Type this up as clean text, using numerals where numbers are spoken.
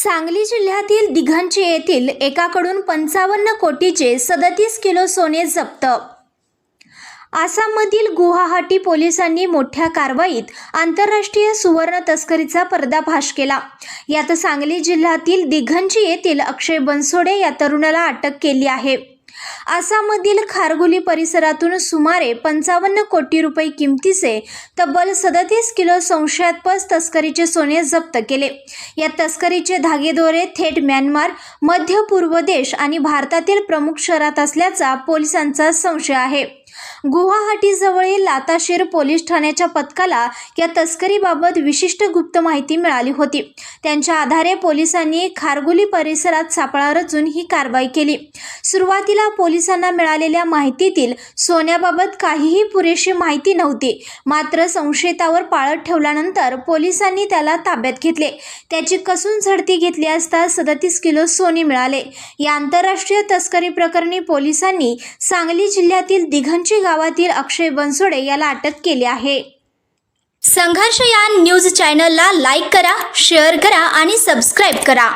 सांगली जिल्ह्यातील दिघंची येथील एकाकडून 55 कोटीचे 37 किलो सोने जप्त। आसाममधील गुवाहाटी पोलिसांनी मोठ्या कारवाईत आंतरराष्ट्रीय सुवर्ण तस्करीचा पर्दाफाश केला। यात सांगली जिल्ह्यातील दिघंची येथील अक्षय बनसोडे या तरुणाला अटक केली आहे। आसाममधील खारघुली परिसरातून सुमारे 55 कोटी रुपये किमतीचे तब्बल 37 किलो संशयास्पद तस्करीचे सोने जप्त केले। या तस्करीचे धागेदोरे थेट म्यानमार, मध्य पूर्व देश आणि भारतातील प्रमुख शहरात असल्याचा पोलिसांचा संशय आहे। गुवाहाटीजवळील लाताशीर पोलीस ठाण्याच्या पथकाला या तस्करीबाबत विशिष्ट गुप्त माहिती मिळाली होती। त्यांच्या आधारे पोलिसांनी खारघुली परिसरात सापळा रचून ही कारवाई केली। सुरुवातीला पोलिसांना मिळालेल्या माहितीतील सोन्याबाबत काहीही पुरेशी माहिती नव्हती, मात्र संशयितावर पाळत ठेवल्यानंतर पोलिसांनी त्याला ताब्यात घेतले। त्याची कसून झडती घेतली असता 37 किलो सोने मिळाले। या आंतरराष्ट्रीय तस्करी प्रकरणी पोलिसांनी सांगली जिल्ह्यातील दिघंची गावातील अक्षय बनसोडे याला अटक केली आहे। संघर्ष या न्यूज चॅनलला लाईक करा, शेअर करा आणि सबस्क्राइब करा।